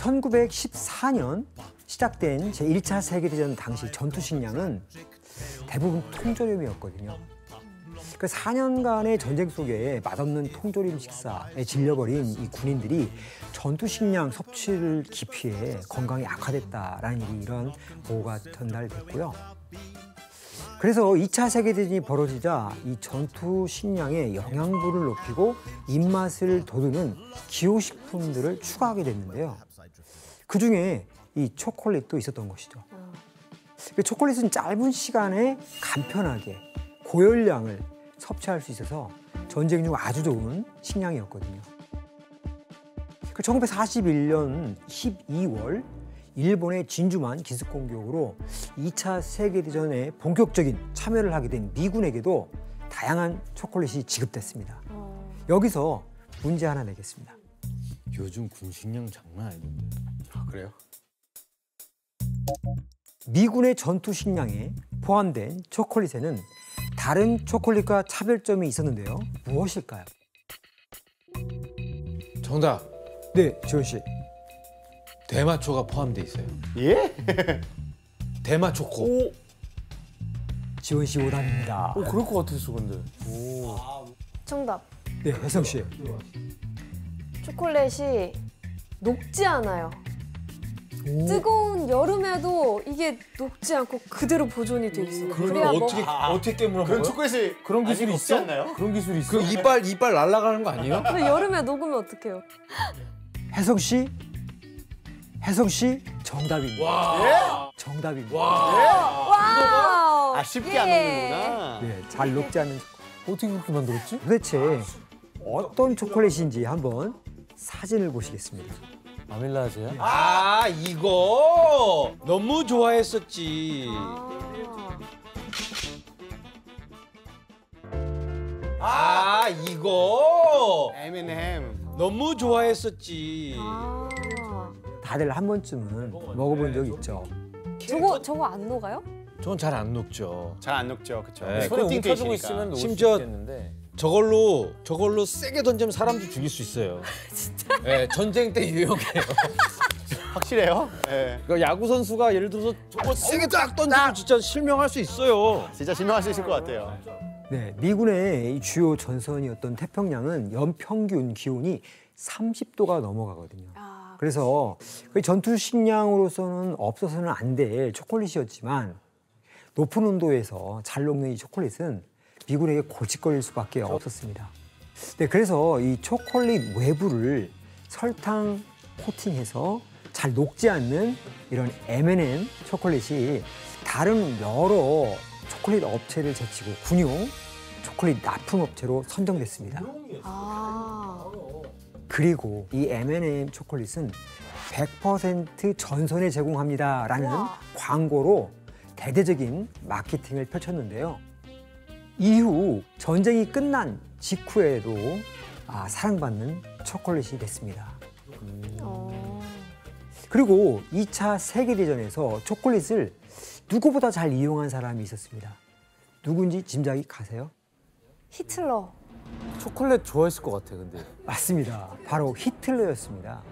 1914년 시작된 제1차 세계대전 당시 전투 식량은 대부분 통조림이었거든요. 그 4년간의 전쟁 속에 맛없는 통조림 식사에 질려버린 이 군인들이 전투 식량 섭취를 기피해 건강이 악화됐다라는 이런 보고가 전달됐고요. 그래서 2차 세계대전이 벌어지자 이 전투 식량의 영양분을 높이고 입맛을 돋우는 기호식품들을 추가하게 됐는데요. 그중에 이 초콜릿도 있었던 것이죠. 초콜릿은 짧은 시간에 간편하게 고열량을 섭취할 수 있어서 전쟁 중 아주 좋은 식량이었거든요. 1941년 12월 일본의 진주만 기습 공격으로 2차 세계대전에 본격적인 참여를 하게 된 미군에게도 다양한 초콜릿이 지급됐습니다. 여기서 문제 하나 내겠습니다. 요즘 군 식량 장난 아닌데. 아, 그래요? 미군의 전투 식량에 포함된 초콜릿에는 다른 초콜릿과 차별점이 있었는데요. 무엇일까요? 정답. 네, 지원 씨. 대마초가 포함돼 있어요. 예? 대마초코. 지원 씨 오답입니다. 그럴 것 같았어, 근데. 정답. 네, 혜성 씨. 초콜릿이 녹지 않아요. 뜨거운 여름에도 이게 녹지 않고 그대로 보존이 돼 있어요. 그래야 어떻게 깨물어 그런 먹어요? 초콜릿이 그런 기술이 없지 있어? 않나요? 그런 기술이 있어? 그 이빨 날아가는 거 아니에요? 근데 여름에 녹으면 어떡해요? 혜성 씨. 혜성 씨 정답입니다. 와. 정답입니다. 와우! 쉽게 안 녹는구나. 네, 잘 녹지 않는 어떻게 그렇게 만들었지? 도대체 어떤 초콜릿인지 한번 사진을 보시겠습니다. 아밀라제야? 아, 이거 너무 좋아했었지. 아, 이거 M&M. 너무 좋아했었지. 다들 한 번쯤은 먹어본 적 있죠. 저거 안 녹아요? 전 잘 안 녹죠. 잘 안 녹죠, 그렇죠. 네, 손에 코팅돼 웅켜주고 있으니까. 있으면 녹을 심지어 수 있겠는데. 저걸로 세게 던지면 사람도 죽일 수 있어요. 진짜? 네, 전쟁 때 유용해요. 확실해요? 네. 그 야구 선수가 예를 들어서 저거 세게 딱 던지면 진짜 실명할 수 있어요. 진짜 실명할 수 있을 것 같아요. 네, 미군의 이 주요 전선이었던 태평양은 연평균 기온이 30도가 넘어가거든요. 그래서 전투 식량으로서는 없어서는 안 될 초콜릿이었지만 높은 온도에서 잘 녹는 이 초콜릿은 미군에게 골칫거릴 수밖에 없었습니다. 네, 그래서 이 초콜릿 외부를 설탕 코팅해서 잘 녹지 않는 이런 M&M 초콜릿이 다른 여러 초콜릿 업체를 제치고 군용 초콜릿 납품 업체로 선정됐습니다. 그리고 이 M&M 초콜릿은 100% 전선에 제공합니다라는 광고로 대대적인 마케팅을 펼쳤는데요. 이후 전쟁이 끝난 직후에도 사랑받는 초콜릿이 됐습니다. 그리고 2차 세계대전에서 초콜릿을 누구보다 잘 이용한 사람이 있었습니다. 누군지 짐작이 가세요? 히틀러. 초콜릿 좋아했을 것 같아, 근데. 맞습니다. 바로 히틀러였습니다.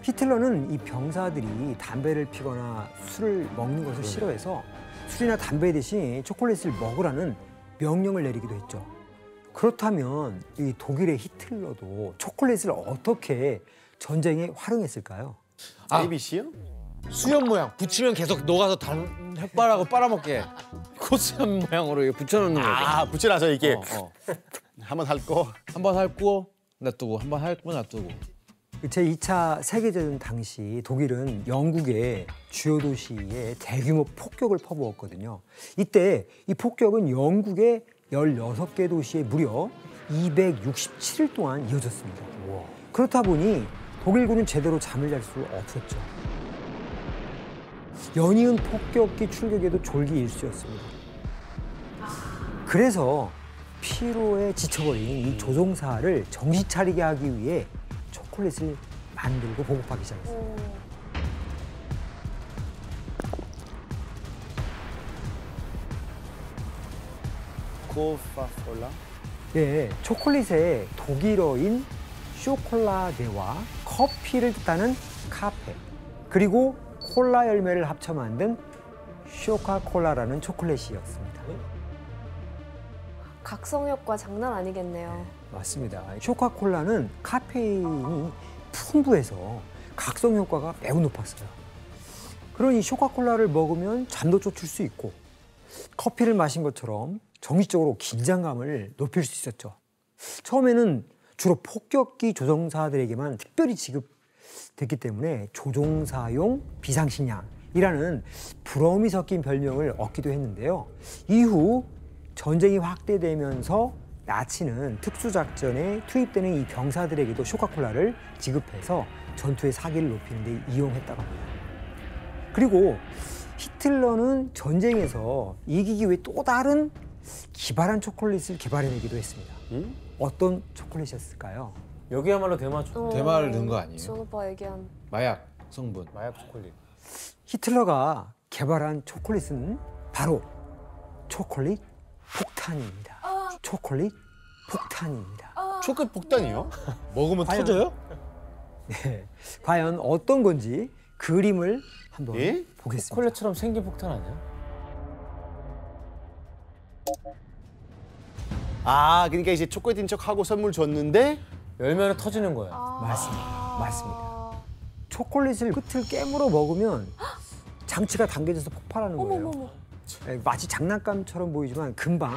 히틀러는 이 병사들이 담배를 피거나 술을 먹는 것을 싫어해서 술이나 담배 대신 초콜릿을 먹으라는 명령을 내리기도 했죠. 그렇다면 이 독일의 히틀러도 초콜릿을 어떻게 전쟁에 활용했을까요? ABC요? 수염 모양 붙이면 계속 녹아서 단 햇바라고 빨아먹게. 그 수염 모양으로 이렇게 붙여놓는 거죠. 붙여놔서 이게 한번 핥고. 한번 핥고 놔두고 한번 핥고 놔두고. 제2차 세계대전 당시 독일은 영국의 주요 도시에 대규모 폭격을 퍼부었거든요. 이때 이 폭격은 영국의 16개 도시에 무려 267일 동안 이어졌습니다. 그렇다 보니 독일군은 제대로 잠을 잘 수 없었죠. 연이은 폭격기 출격에도 졸기 일쑤였습니다. 그래서 피로에 지쳐버린 이 조종사를 정신 차리게 하기 위해 초콜릿을 만들고 보급하기 시작했어요. 코카콜라? 네, 초콜릿의 독일어인 쇼콜라데와 커피를 뜻하는 카페, 그리고 콜라 열매를 합쳐 만든 쇼카콜라라는 초콜릿이었습니다. 각성 효과 장난 아니겠네요. 맞습니다. 쇼카콜라는 카페인이 풍부해서 각성 효과가 매우 높았어요. 그러니 쇼카콜라를 먹으면 잠도 쫓을 수 있고 커피를 마신 것처럼 정신적으로 긴장감을 높일 수 있었죠. 처음에는 주로 폭격기 조종사들에게만 특별히 지급됐기 때문에 조종사용 비상식량이라는 부러움이 섞인 별명을 얻기도 했는데요. 이후 전쟁이 확대되면서 나치는 특수작전에 투입되는 이 병사들에게도 쇼카콜라를 지급해서 전투의 사기를 높이는 데 이용했다고 합니다. 그리고 히틀러는 전쟁에서 이기기 위해 또 다른 기발한 초콜릿을 개발해내기도 했습니다. 어떤 초콜릿이었을까요? 여기야말로 대마초. 대마를 넣은 거 아니에요? 지원 오빠 얘기한 마약 성분. 마약 초콜릿. 히틀러가 개발한 초콜릿은 바로 초콜릿 폭탄입니다. 초콜릿 폭탄입니다. 초콜릿 폭탄이요? 먹으면 과연- 터져요? 네, 과연 어떤 건지 그림을 한번 예? 보겠습니다. 초콜릿처럼 생긴 폭탄 아니야? 아, 그러니까 이제 초콜릿인 척하고 선물 줬는데 열면은 터지는 거야. 맞습니다. 초콜릿을 끝을 깨물어 먹으면 장치가 당겨져서 폭발하는 거예요. 어머머머. 네, 마치 장난감처럼 보이지만 금방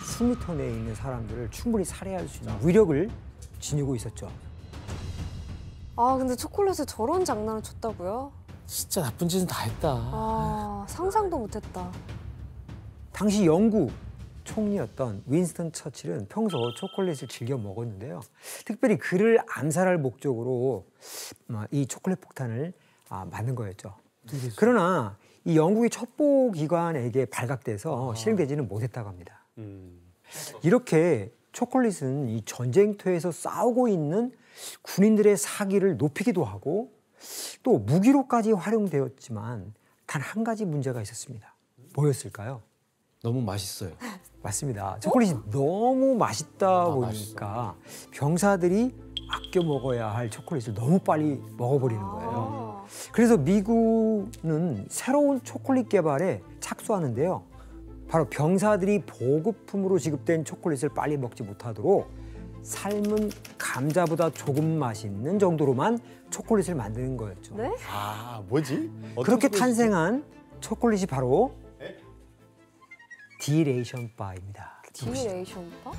수미터 내에 있는 사람들을 충분히 살해할 수 있는 위력을 지니고 있었죠. 아 근데 초콜릿에 저런 장난을 쳤다고요? 진짜 나쁜 짓은 다 했다. 아 상상도 못했다. 당시 영국 총리였던 윈스턴 처칠은 평소 초콜릿을 즐겨 먹었는데요. 특별히 그를 암살할 목적으로 이 초콜릿 폭탄을 만든 거였죠. 그러나 이 영국의 첩보기관에게 발각돼서 실행되지는 못했다고 합니다. 이렇게 초콜릿은 이 전쟁터에서 싸우고 있는 군인들의 사기를 높이기도 하고 또 무기로까지 활용되었지만 단 한 가지 문제가 있었습니다. 뭐였을까요? 너무 맛있어요. 맞습니다. 초콜릿이 너무 맛있다 보니까 병사들이 아껴 먹어야 할 초콜릿을 너무 빨리 먹어버리는 거예요. 그래서 미군은 새로운 초콜릿 개발에 착수하는데요. 바로 병사들이 보급품으로 지급된 초콜릿을 빨리 먹지 못하도록 삶은 감자보다 조금 맛있는 정도로만 초콜릿을 만드는 거였죠. 네? 아, 뭐지? 어떤 그렇게 초콜릿이지? 탄생한 초콜릿이 바로 디레이션 바입니다. 디레이션 바?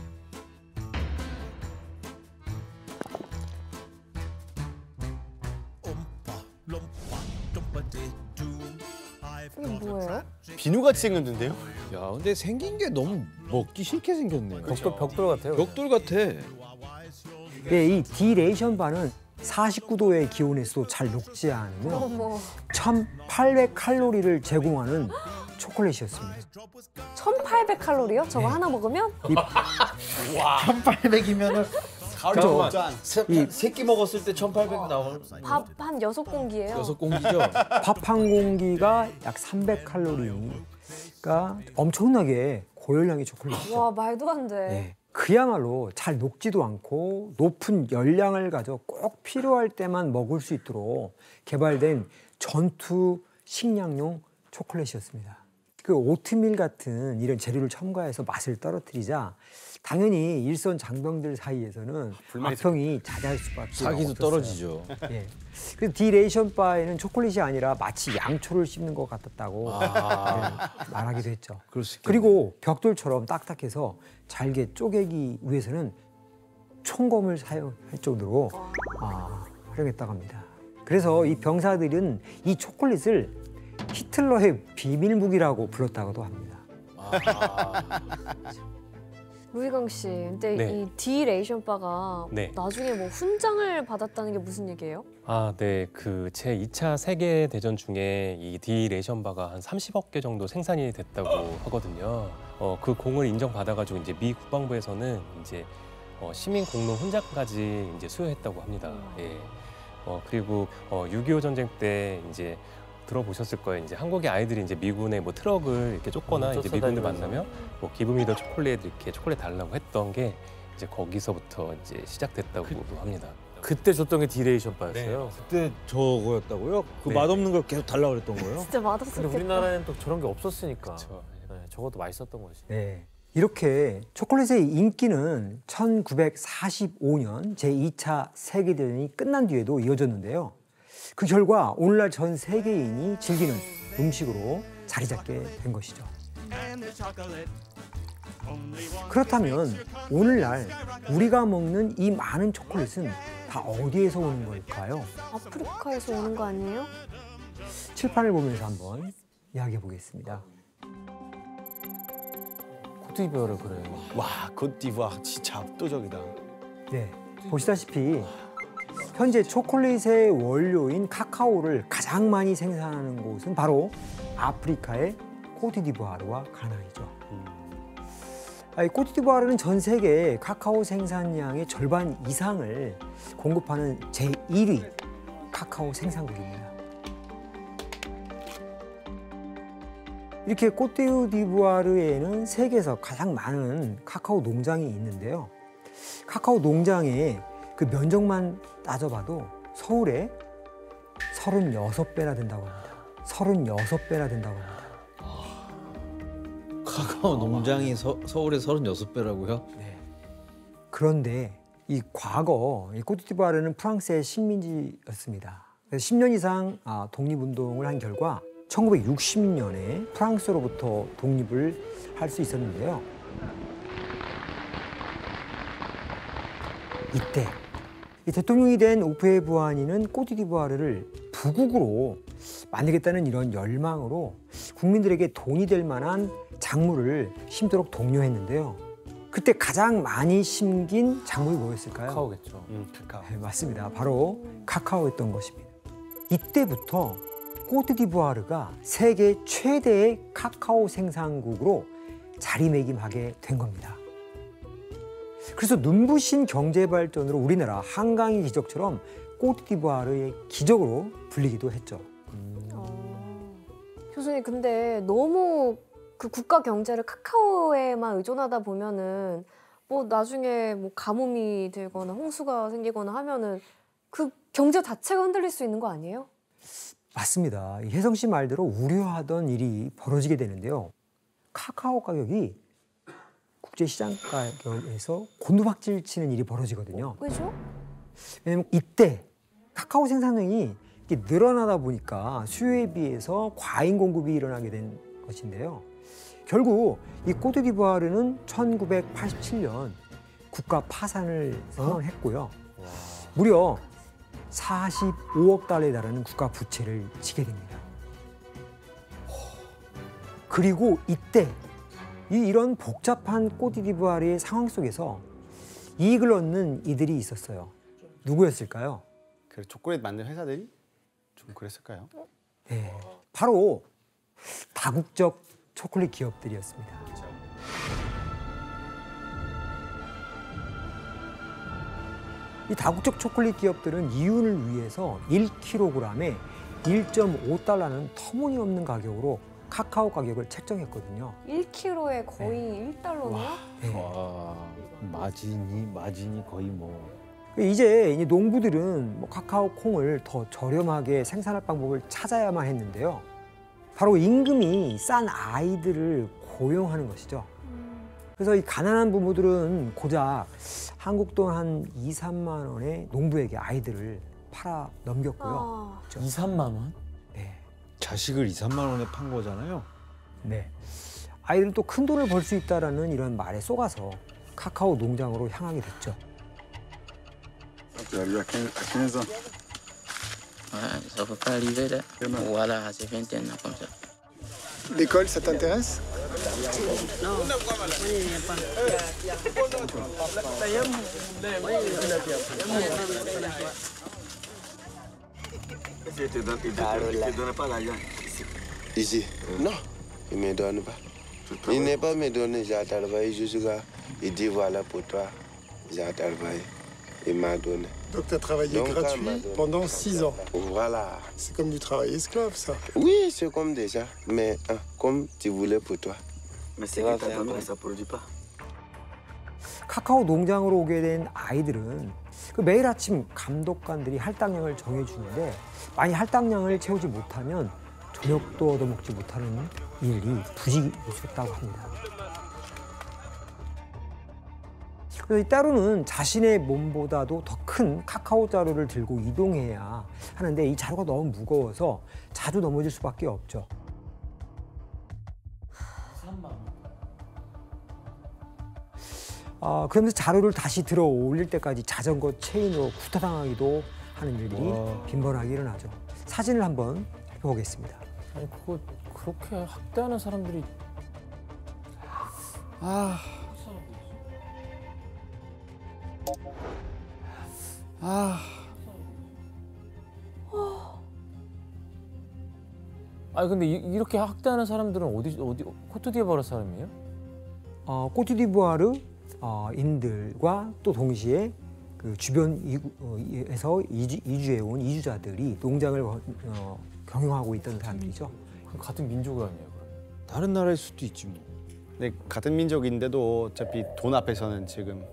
이게 뭐예요? 비누같이 생겼는데요? 야, 근데 생긴 게 너무 먹기 싫게 생겼네. 벽돌 같아요. 벽돌 같아. 네, 이 디레이션 바는 49도의 기온에서도 잘 녹지 않으며 어머. 1,800칼로리를 제공하는 초콜릿이었습니다. 1,800칼로리요? 저거 하나 먹으면? 1800이면은 가을 짠. 새끼 먹었을 때 1800 나오는 밥 한 6공기예요. 6공기죠. 밥 한 공기가 약 300칼로리가 엄청나게 고열량의 초콜릿이죠. 와 말도 안 돼. 네, 그야말로 잘 녹지도 않고 높은 열량을 가져 꼭 필요할 때만 먹을 수 있도록 개발된 전투 식량용 초콜릿이었습니다. 그 오트밀 같은 이런 재료를 첨가해서 맛을 떨어뜨리자 당연히 일선 장병들 사이에서는 악평이 자자할 수밖에 사기도 없었어요. 떨어지죠. 예. 그래서 디레이션 바에는 초콜릿이 아니라 마치 양초를 씹는 것 같았다고 말하기도 했죠. 그럴 수 있겠네. 그리고 벽돌처럼 딱딱해서 잘게 쪼개기 위해서는 총검을 사용할 정도로 활용했다고 합니다. 그래서 이 병사들은 이 초콜릿을 히틀러의 비밀 무기라고 불렀다고도 합니다. 루이강 씨, 근데 네. 이 디레이션 바가 네. 나중에 뭐 훈장을 받았다는 게 무슨 얘기예요? 아, 네. 그 제 2차 세계 대전 중에 이 디레이션 바가 한 30억 개 정도 생산이 됐다고 하거든요. 그 공을 인정받아가지고 이제 미 국방부에서는 이제 시민 공로 훈장까지 이제 수여했다고 합니다. 예. 그리고 6.25 전쟁 때 이제 들어보셨을 거예요. 이제 한국의 아이들이 이제 미군의 뭐 트럭을 이렇게 쫓거나 이제 미군을 만나면 뭐 기브미더 초콜릿 이렇게 초콜릿 달라고 했던 게 이제 거기서부터 이제 시작됐다고도 합니다. 그때 줬던 게 디레이션 바였어요. 그때 저거였다고요? 그 네. 맛없는 걸 계속 달라고 그랬던 거예요? 진짜 맛없었겠다. 근데 우리나라에는 또 저런 게 없었으니까. 그쵸. 네, 저것도 맛있었던 거지. 네. 이렇게 초콜릿의 인기는 1945년 제2차 세계대전이 끝난 뒤에도 이어졌는데요. 그 결과 오늘날 전 세계인이 즐기는 음식으로 자리 잡게 된 것이죠. 그렇다면 오늘날 우리가 먹는 이 많은 초콜릿은 다 어디에서 오는 걸까요? 아프리카에서 오는 거 아니에요? 칠판을 보면서 한번 이야기해 보겠습니다. 코트디부아르 그래. 와, côte-d'Ivoire 진짜 압도적이다. 네, 보시다시피 현재 초콜릿의 원료인 카카오를 가장 많이 생산하는 곳은 바로 아프리카의 코트디부아르와 가나이죠. 이 코트디부아르는 전 세계 카카오 생산량의 절반 이상을 공급하는 제1위 카카오 생산국입니다. 이렇게 코트디부아르에는 세계에서 가장 많은 카카오 농장이 있는데요. 카카오 농장의 그 면적만 따져봐도 서울에 36배나 된다고 합니다. 36배나 된다고 합니다. 카카오 농장이 서울의 36배라고요? 네. 그런데 이 과거 이 코트디부아르는 프랑스의 식민지였습니다. 그래서 10년 이상 독립운동을 한 결과 1960년에 프랑스로부터 독립을 할 수 있었는데요. 이때 이 대통령이 된 오프에-부아니는 코트디부아르를 부국으로 만들겠다는 이런 열망으로 국민들에게 돈이 될 만한 작물을 심도록 독려했는데요. 그때 가장 많이 심긴 작물이 뭐였을까요? 카카오겠죠. 카카오. 네, 맞습니다. 바로 카카오였던 것입니다. 이때부터 코트디부아르가 세계 최대의 카카오 생산국으로 자리매김하게 된 겁니다. 그래서 눈부신 경제 발전으로 우리나라 한강의 기적처럼 코트디부아르의 기적으로 불리기도 했죠. 교수님, 근데 너무 그 국가 경제를 카카오에만 의존하다 보면은 뭐 나중에 뭐 가뭄이 들거나 홍수가 생기거나 하면은 그 경제 자체가 흔들릴 수 있는 거 아니에요? 맞습니다. 혜성 씨 말대로 우려하던 일이 벌어지게 되는데요. 카카오 가격이 국제시장 가격에서 곤두박질 치는 일이 벌어지거든요. 왜죠? 왜냐면 이때 카카오 생산량이 이렇게 늘어나다 보니까 수요에 비해서 과잉 공급이 일어나게 된 것인데요. 결국 이 코트디부아르는 1987년 국가 파산을 선언했고요. 무려 45억 달러에 달하는 국가 부채를 지게 됩니다. 그리고 이때 이런 복잡한 코트디부아르의 상황 속에서 이익을 얻는 이들이 있었어요. 누구였을까요? 그 초콜릿 만든 회사들이 좀 그랬을까요? 네, 바로 다국적 초콜릿 기업들이었습니다. 이 다국적 초콜릿 기업들은 이윤을 위해서 1kg에 1.5달러는 터무니없는 가격으로 카카오 가격을 책정했거든요. 1kg에 거의 1달러네요? 네. 와, 마진이 거의 뭐. 이제 농부들은 카카오 콩을 더 저렴하게 생산할 방법을 찾아야만 했는데요. 바로 임금이 싼 아이들을 고용하는 것이죠. 그래서 이 가난한 부모들은 고작 한국 돈 한 2, 3만 원에 농부에게 아이들을 팔아 넘겼고요. 2, 3만 원? 네. 자식을 2, 3만 원에 판 거잖아요. 네. 아이들은 또 큰 돈을 벌 수 있다라는 이런 말에 속아서 카카오 농장으로 향하게 됐죠. Tu as eu à 15 ans. Ouais, ça peut pas arriver là. Voilà, c'est 21 ans comme ça. L'école, ça t'intéresse? Il te donne pas l'argent Ici? Non, il ne me donne pas. Il n'est pas me donné, j'ai travaillé jusqu'à... Il dit voilà pour toi, j'ai travaillé. Il m'a donné. Donc tu as travaillé Donc, gratuit pendant 6 ans. Voilà. C'est comme du travail esclave, ça. Oui, c'est comme déjà, mais comme tu voulais pour toi. Mais c'est que ta famille, ça produit pas. 카카오 농장으로 오게 된 아이들은 매일 아침 감독관들이 할당량을 정해주는데 만약 할당량을 채우지 못하면 저녁도 얻어먹지 못하는 일이 부지기 있었다고 합니다. 그래서 때로는 자신의 몸보다도 더 큰 카카오 자루를 들고 이동해야 하는데 이 자루가 너무 무거워서 자주 넘어질 수밖에 없죠. 그러면서 자루를 다시 들어 올릴 때까지 자전거 체인으로 구타당하기도 하는 일들이 빈번하게 일어나죠. 사진을 한번 보겠습니다. 아니 그거 그렇게 학대하는 사람들이 아니 근데 이렇게 학대하는 사람들은 어디 코트디부아르 사람이에요? 코트디부아르인들과 또 동시에 그 주변에서 이주해온 이주자들이 농장을 경영하고 있던 사람들이죠. 같은 민족 아니에요? 그럼? 다른 나라일 수도 있지 뭐. 네, 같은 민족인데도 어차피 돈 앞에서는 지금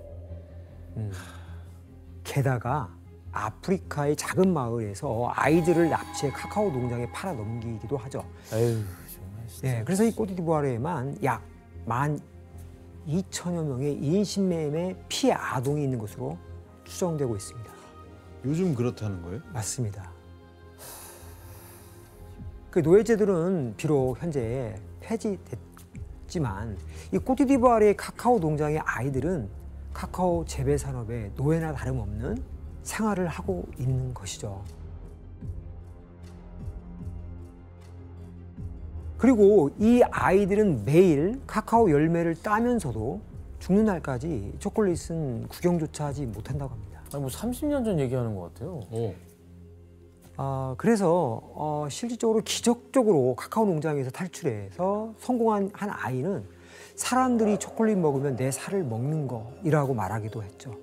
게다가 아프리카의 작은 마을에서 아이들을 납치해 카카오 농장에 팔아 넘기기도 하죠. 에휴 정말 진짜. 네, 그래서 이 코트디부아르에만 약 12,000여 명의 인신매매 피해 아동이 있는 것으로 추정되고 있습니다. 요즘 그렇다는 거예요? 맞습니다. 그 노예제들은 비록 현재 폐지됐지만 이 코트디부아르의 카카오 농장의 아이들은 카카오 재배 산업의 노예나 다름없는 생활을 하고 있는 것이죠. 그리고 이 아이들은 매일 카카오 열매를 따면서도 죽는 날까지 초콜릿은 구경조차 하지 못한다고 합니다. 아니 뭐 30년 전 얘기하는 것 같아요. 그래서 실질적으로 기적적으로 카카오 농장에서 탈출해서 성공한 한 아이는 사람들이 초콜릿 먹으면 내 살을 먹는 거이라고 말하기도 했죠.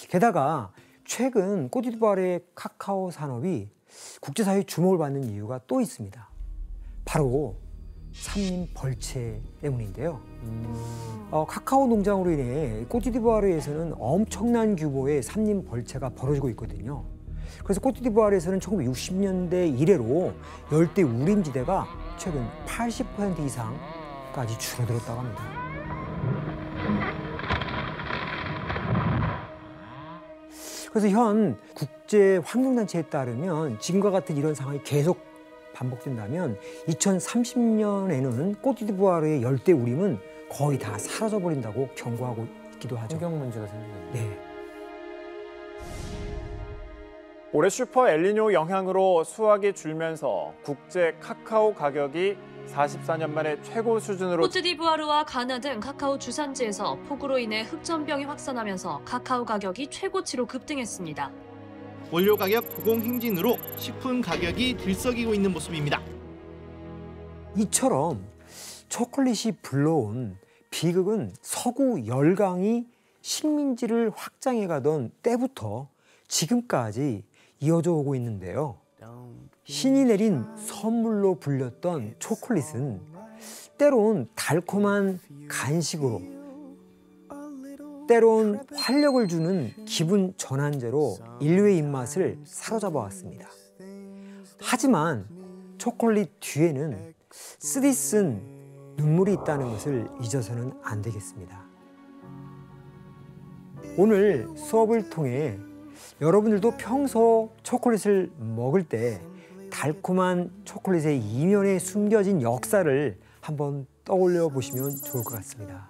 게다가 최근 코트디부아르의 카카오 산업이 국제사회의 주목을 받는 이유가 또 있습니다. 바로 산림 벌채 때문인데요. 카카오 농장으로 인해 코트디부아르에서는 엄청난 규모의 산림 벌채가 벌어지고 있거든요. 그래서 코트디부아르에서는 1960년대 이래로 열대 우림지대가 최근 80% 이상까지 줄어들었다고 합니다. 그래서 현 국제환경단체에 따르면 지금과 같은 이런 상황이 계속 반복된다면 2030년에는 코트디부아르의 열대 우림은 거의 다 사라져버린다고 경고하고 있기도 하죠. 환경 문제가 생기네요. 네. 올해 슈퍼 엘니뇨 영향으로 수확이 줄면서 국제 카카오 가격이 44년 만에 최고 수준으로 코트디부아르와 가나 등 카카오 주산지에서 폭우로 인해 흑점병이 확산하면서 카카오 가격이 최고치로 급등했습니다. 원료 가격 고공행진으로 식품 가격이 들썩이고 있는 모습입니다. 이처럼 초콜릿이 불러온 비극은 서구 열강이 식민지를 확장해가던 때부터 지금까지 이어져 오고 있는데요. 신이 내린 선물로 불렸던 초콜릿은 때론 달콤한 간식으로, 때론 활력을 주는 기분 전환제로 인류의 입맛을 사로잡아 왔습니다. 하지만 초콜릿 뒤에는 쓰디쓴 눈물이 있다는 것을 잊어서는 안 되겠습니다. 오늘 수업을 통해 여러분들도 평소 초콜릿을 먹을 때 달콤한 초콜릿의 이면에 숨겨진 역사를 한번 떠올려 보시면 좋을 것 같습니다.